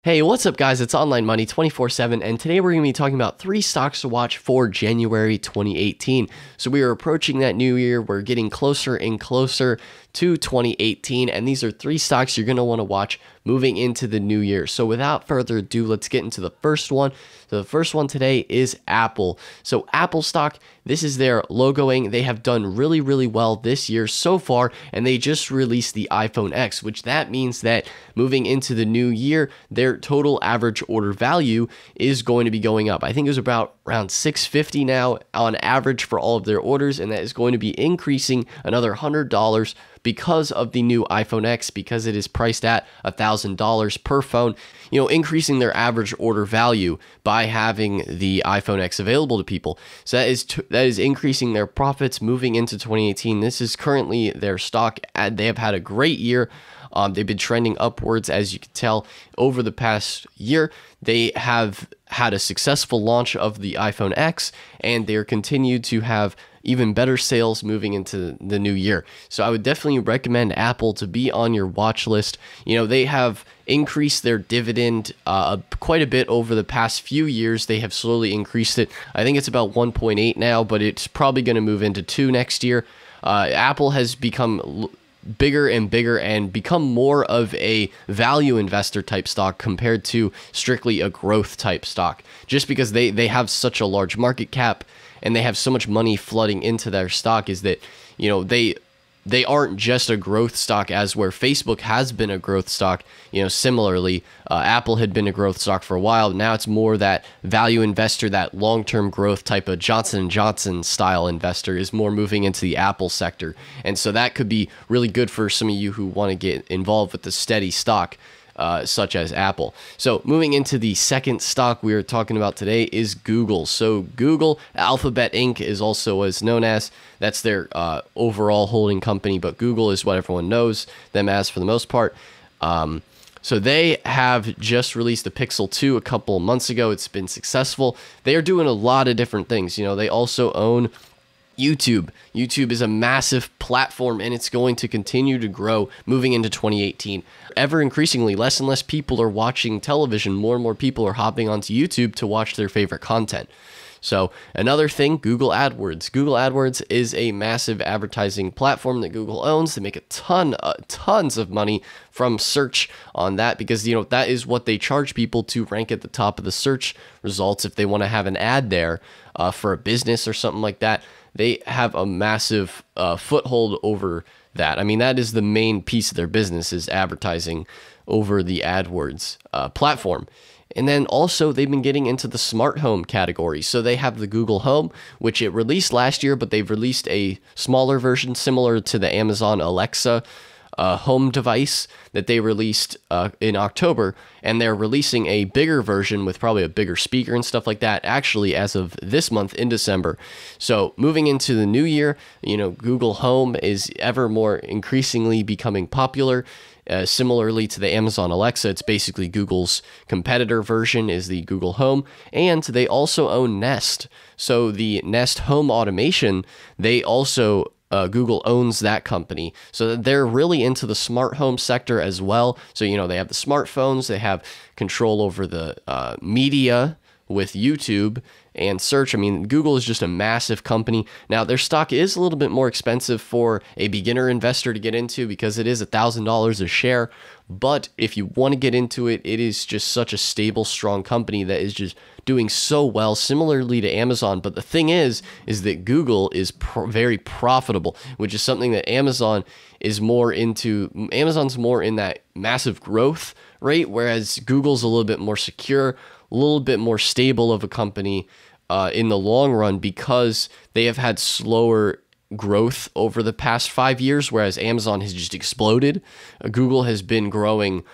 Hey, what's up guys? It's Online Money 24/7 and today we're going to be talking about 3 stocks to watch for January 2018. So we are approaching that new year. We're getting closer and closer to 2018 and these are 3 stocks you're going to want to watch moving into the new year. So without further ado, let's get into the first one. So the first one today is Apple. So Apple stock, this is their logoing. They have done really well this year so far, and they just released the iPhone X, which that means that moving into the new year, their total average order value is going to be going up. I think it was about around $650 now on average for all of their orders, and that is going to be increasing another $100 because of the new iPhone X, because it is priced at $1,000 per phone, increasing their average order value by having the iPhone X available to people. So that is increasing their profits moving into 2018. This is currently their stock. They have had a great year. They've been trending upwards, as you can tell, over the past year. They have had a successful launch of the iPhone X, and they are continued to have even better sales moving into the new year. So I would definitely recommend Apple to be on your watch list. They have increased their dividend quite a bit over the past few years. They have slowly increased it. I think it's about 1.8 now, but it's probably going to move into 2 next year. Apple has become bigger and bigger and become more of a value investor type stock compared to strictly a growth type stock, just because they have such a large market cap and they have so much money flooding into their stock. Is that they aren't just a growth stock, as where Facebook has been a growth stock. Similarly, Apple had been a growth stock for a while. Now it's more that value investor, that long-term growth type of Johnson & Johnson style investor is more moving into the Apple sector. And so that could be really good for some of you who want to get involved with the steady stock, such as Apple. So moving into the second stock we are talking about today is Google. So Google, Alphabet Inc. is also as known as. That's their overall holding company, but Google is what everyone knows them as for the most part. So they have just released the Pixel 2 a couple of months ago. It's been successful. They are doing a lot of different things. They also own YouTube. YouTube is a massive platform and it's going to continue to grow moving into 2018. Ever increasingly, less and less people are watching television. More and more people are hopping onto YouTube to watch their favorite content. So another thing, Google AdWords. Google AdWords is a massive advertising platform that Google owns. They make tons of money from search on that, because that is what they charge people to rank at the top of the search results. If they want to have an ad there for a business or something like that, they have a massive foothold over that. I mean, that is the main piece of their business, is advertising over the AdWords platform. And then also they've been getting into the smart home category. So they have the Google Home, which it released last year, but they've released a smaller version similar to the Amazon Alexa home device that they released in October, and they're releasing a bigger version with probably a bigger speaker and stuff like that actually as of this month in December. So moving into the new year, Google Home is ever more increasingly becoming popular. Similarly to the Amazon Alexa, it's basically Google's competitor version is the Google Home, and they also own Nest. So the Nest home automation, they also Google owns that company. So they're really into the smart home sector as well. So, they have the smartphones, they have control over the media with YouTube and search. I mean, Google is just a massive company. Now, their stock is a little bit more expensive for a beginner investor to get into, because it is $1,000 a share. But if you want to get into it, it is just such a stable, strong company that is just doing so well, similarly to Amazon. But the thing is that Google is very profitable, which is something that Amazon is more into. Amazon's more in that massive growth rate, whereas Google's a little bit more secure, a little bit more stable of a company in the long run, because they have had slower growth over the past 5 years, whereas Amazon has just exploded. Google has been growing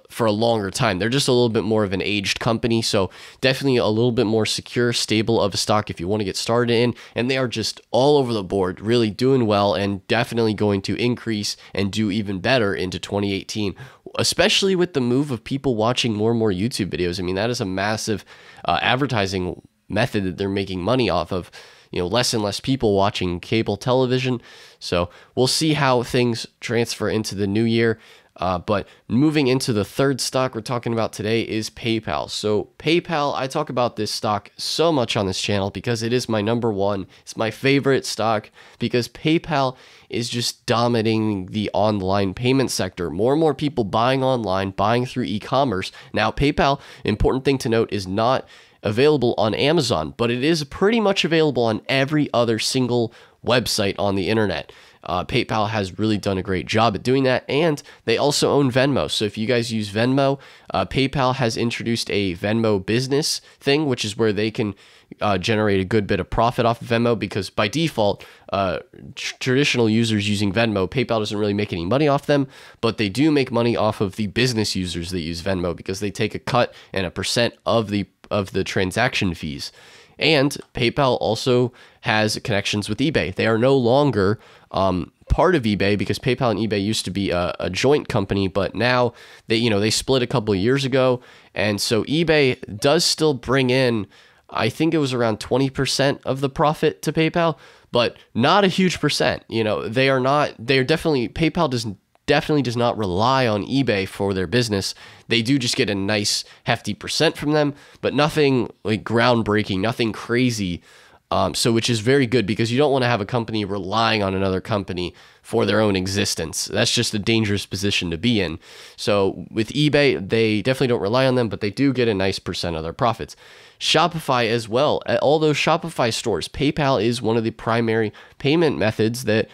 for a longer time. They're just a little bit more of an aged company, so definitely a little bit more secure, stable of a stock if you want to get started in. And they are just all over the board, really doing well, and definitely going to increase and do even better into 2018, especially with the move of people watching more and more YouTube videos. I mean, that is a massive advertising method that they're making money off of. Less and less people watching cable television. So we'll see how things transfer into the new year. But moving into the third stock we're talking about today is PayPal. So PayPal, I talk about this stock so much on this channel because it is my number one. It's my favorite stock because PayPal is just dominating the online payment sector. More and more people buying online, buying through e-commerce. Now, PayPal, important thing to note, is not available on Amazon, but it is pretty much available on every other single website on the internet. PayPal has really done a great job at doing that, and they also own Venmo. So if you guys use Venmo, PayPal has introduced a Venmo business thing, which is where they can generate a good bit of profit off of Venmo, because by default, traditional users using Venmo, PayPal doesn't really make any money off them, but they do make money off of the business users that use Venmo because they take a cut and a percent of the transaction fees. And PayPal also has connections with eBay. They are no longer part of eBay because PayPal and eBay used to be a joint company, but now they split a couple of years ago. And so eBay does still bring in, I think it was around 20% of the profit to PayPal, but not a huge percent. PayPal definitely does not rely on eBay for their business. They do just get a nice hefty percent from them, but nothing like groundbreaking, nothing crazy. So which is very good because you don't want to have a company relying on another company for their own existence. That's just a dangerous position to be in. So with eBay, they definitely don't rely on them, but they do get a nice percent of their profits. Shopify as well. All those Shopify stores, PayPal is one of the primary payment methods that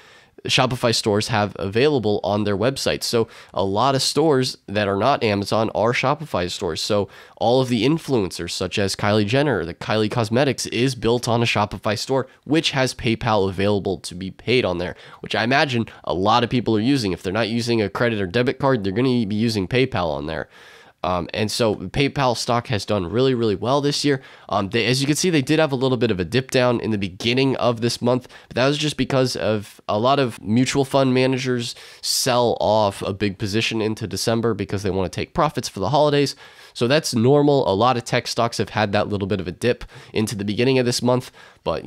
Shopify stores have available on their website. So a lot of stores that are not Amazon are Shopify stores. So all of the influencers such as Kylie Jenner, the Kylie Cosmetics, is built on a Shopify store, which has PayPal available to be paid on there, which I imagine a lot of people are using. If they're not using a credit or debit card, they're going to be using PayPal on there. And so PayPal stock has done really, really well this year. As you can see, they did have a little bit of a dip down in the beginning of this month, but that was just because of a lot of mutual fund managers sell off a big position into December because they want to take profits for the holidays. So that's normal. A lot of tech stocks have had that little bit of a dip into the beginning of this month, but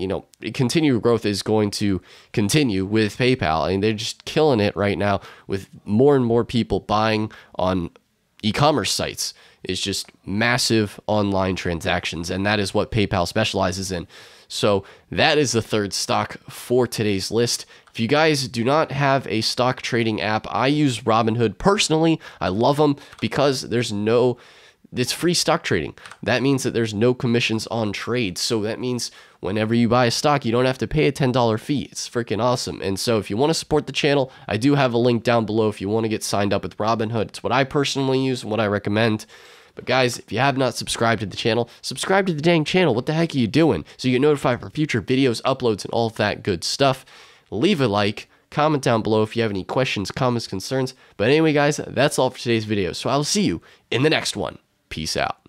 continued growth is going to continue with PayPal. I mean, they're just killing it right now with more and more people buying on e-commerce sites. Is just massive online transactions, and that is what PayPal specializes in. So that is the third stock for today's list. If you guys do not have a stock trading app, I use Robinhood personally. I love them because it's free stock trading. That means that there's no commissions on trades. So that means whenever you buy a stock, you don't have to pay a $10 fee. It's freaking awesome. And so if you want to support the channel, I do have a link down below if you want to get signed up with Robinhood. It's what I personally use and what I recommend. But guys, if you have not subscribed to the channel, subscribe to the dang channel. What the heck are you doing? So you get notified for future videos, uploads, and all of that good stuff. Leave a like. Comment down below if you have any questions, comments, concerns. But anyway, guys, that's all for today's video. So I'll see you in the next one. Peace out.